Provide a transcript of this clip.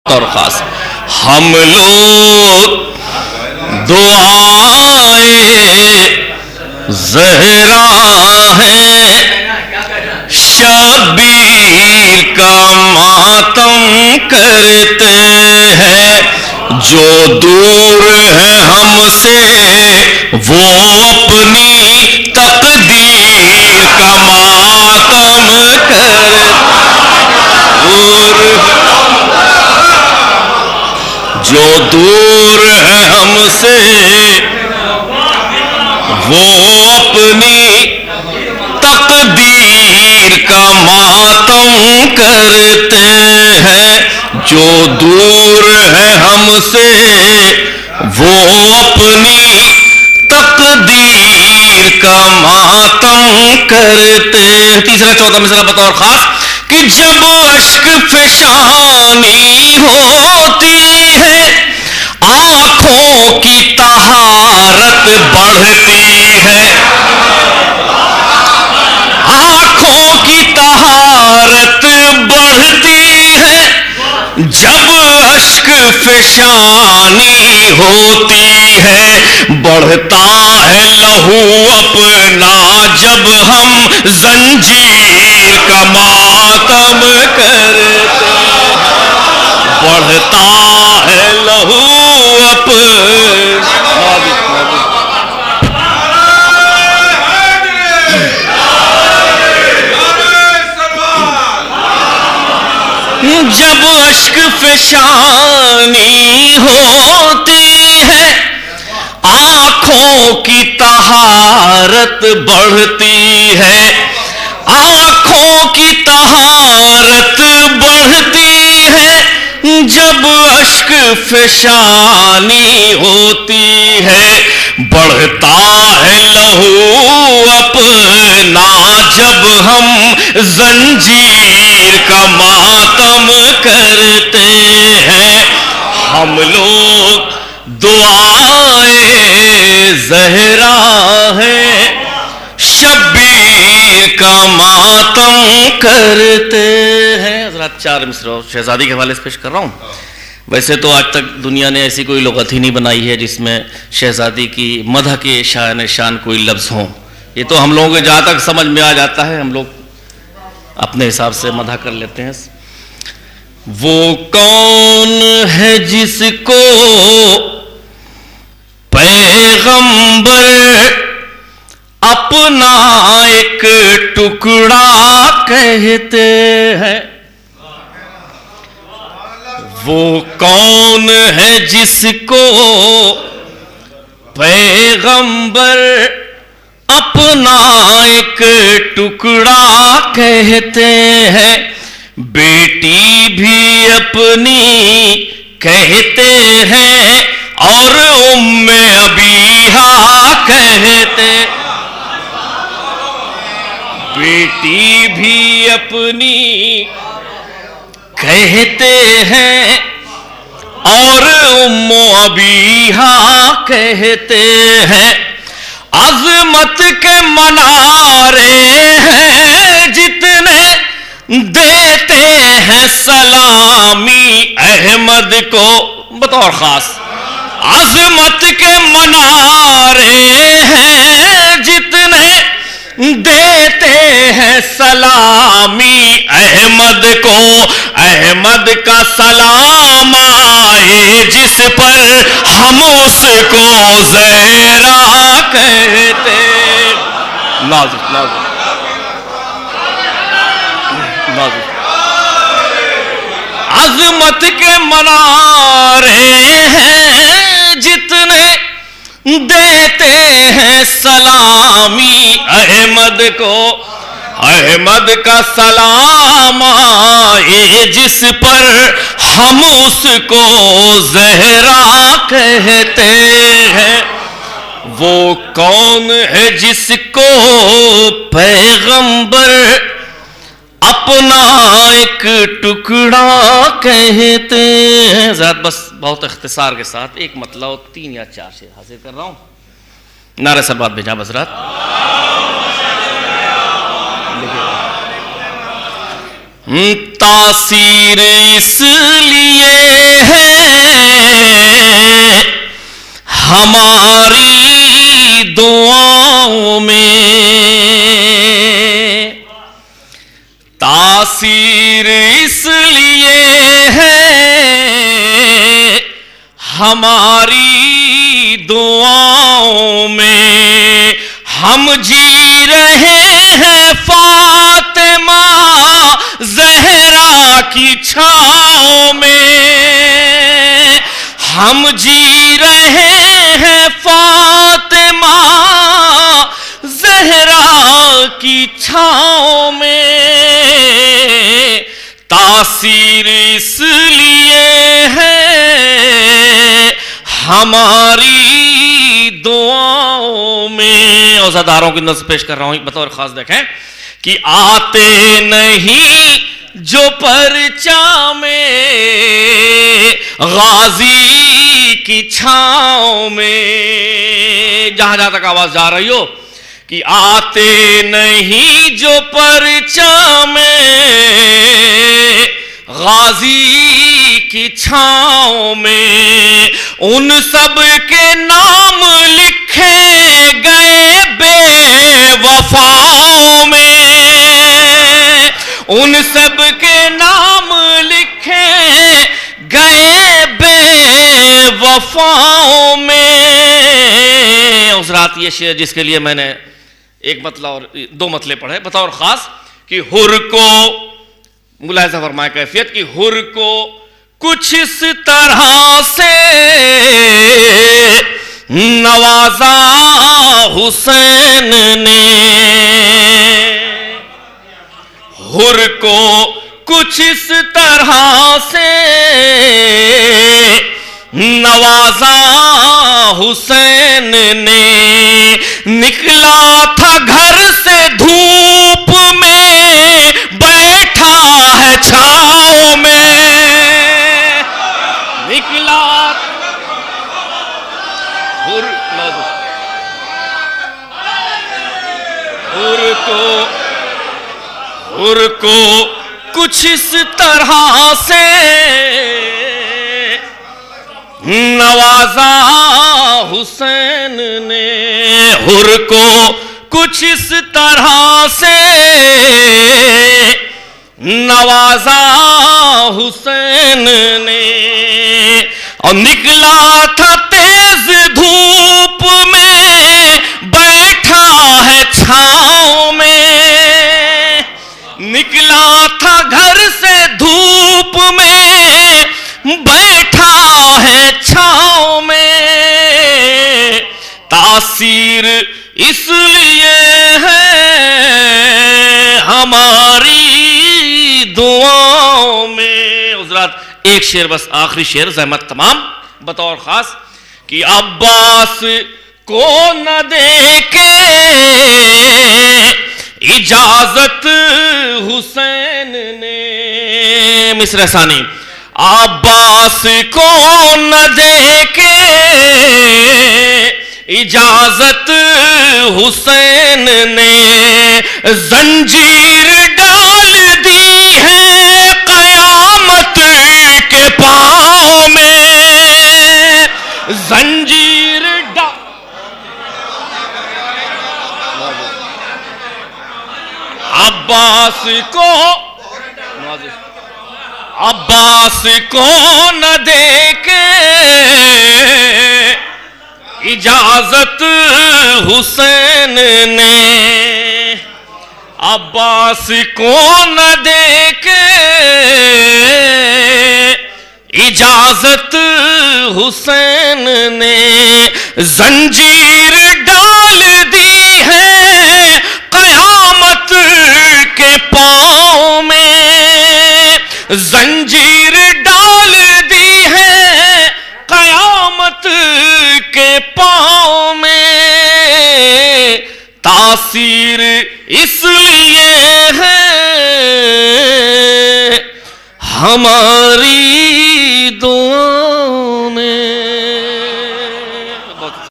اور خاص ہم لوگ دعائے زہرا ہیں، شبیر کا ماتم کرتے ہیں، جو دور ہے ہم سے وہ اپنی تقدیر کا ماتم کرتے، جو دور ہے ہم سے وہ اپنی تقدیر کا ماتم کرتے ہیں، جو دور ہے ہم سے وہ اپنی تقدیر کا ماتم کرتے ہیں۔ تیسرا چوتھا مثال بطور خاص کہ جب اشک فشانی ہوتی ہے آنکھوں کی طہارت بڑھتی ہے، آنکھوں کی طہارت بڑھتی ہے، جب اشک فشانی ہوتی ہے، بڑھتا ہے لہو اپنا جب ہم زنجیر کا ماتم کرتے، بڑھتا ہے لہو اپنا جب اشک فشانی ہوتی ہے آنکھوں کی طہارت بڑھتی ہے، آنکھوں کی طہارت بڑھتی ہے، جب اشک فشانی ہوتی ہے، بڑھتا ہے لہو اپنا جب ہم زنجیر کا ماتم کرتے ہیں، ہم لوگ دعائے زہرا ہیں، شبیر کا ماتم کرتے ہیں۔ حضرات چار مصرع شہزادی کے حوالے سے پیش کر رہا ہوں۔ ویسے تو آج تک دنیا نے ایسی کوئی لغت ہی نہیں بنائی ہے جس میں شہزادی کی مدح کے شان کوئی لفظ ہوں، یہ تو ہم لوگوں کو جہاں تک سمجھ میں آ جاتا ہے ہم لوگ اپنے حساب سے مدح کر لیتے ہیں۔ وہ کون ہے جس کو پیغمبر اپنا ایک ٹکڑا کہتے ہیں، وہ کون ہے جس کو پیغمبر اپنا ایک ٹکڑا کہتے ہیں، بیٹی بھی اپنی کہتے ہیں اور ام ابیہا کہتے، بیٹی بھی اپنی کہتے ہیں اور ام ابیہا کہتے ہیں، عظمت کے منارے ہیں جتنے دیتے ہیں سلامی احمد کو بطور خاص، عظمت کے منارے ہیں جتنے دیتے ہیں سلامی احمد کو، احمد کا سلام آئے جس پر ہم اس کو زہرا کہتے، نازک نازک نازک، عظمت کے منارے ہیں جتنے دیتے ہیں سلامی احمد کو، احمد کا سلام آئے جس پر ہم اس کو زہرا کہتے ہیں، وہ کون ہے جس کو پیغمبر اپنا ایک ٹکڑا کہتے ہیں۔ ذات بس بہت اختصار کے ساتھ ایک مطلب 3 یا 4 شعر حاصل کر رہا ہوں۔ نعرہ سلوات بھیجا حضرات۔ تاثیر اس لیے ہے ہماری دعاؤں میں، تاثیر اس لیے ہے ہماری دعاؤں میں، ہم جی رہے ہیں فاطمہ زہرا کی چھاؤں میں، ہم جی رہے ہیں فاطمہ زہرا کی چھاؤں میں، تاثیر اس لیے ہے ہماری دعاؤں میں۔ عزاداروں کی نظر پیش کر رہا ہوں بطور خاص، دیکھیں کہ آتے نہیں جو پرچہ میں غازی کی چھاؤں میں، جہاں جہاں تک آواز جا رہی ہو، کہ آتے نہیں جو پرچہ میں غازی کی چھاؤں میں، ان سب کے نام لکھے گئے بے وفاؤں میں، ان سب کے نام لکھے گئے بے وفاؤں میں۔ حضرات یہ شعر جس کے لیے میں نے ایک مطلب اور دو مطلب پڑھے بطور خاص، کہ حر کو ملاحظہ فرمائے کیفیت کی، حر کو کچھ اس طرح سے نوازا حسین نے، حر کو کچھ اس طرح سے نوازا حسین نے، نکلا تھا گھر سے دھوپ میں بیٹھا ہے چھاؤں میں، نکلا حر کو کچھ اس طرح سے نوازا حسین نے، حر کو کچھ اس طرح سے نوازا حسین نے، اور نکلا تھا تیز دھوپ میں بیٹھا ہے چھاؤں میں، نکلا تھا گھر سے دھوپ میں بیٹھا ہے چھاؤں میں، تاثیر اس لیے ہے ہماری دعاؤں میں۔ حضرات ایک شعر بس، آخری شعر زحمت تمام بطور خاص، کہ عباس کو نہ دے کے اجازت حسین نے، مصرع ثانی، عباس کو نہ دے کے اجازت حسین نے، زنجیر ڈال دی ہے قیامت کے پاؤں میں، زنجیر عباس کو نہ دے کے اجازت حسین نے، عباس کو نہ دے کے اجازت حسین نے، زنجیر ڈال دی ہے قیامت کے پاؤں میں، زنجیر ڈال دی ہے قیامت کے پاؤں میں، تاثیر اس لیے ہے ہماری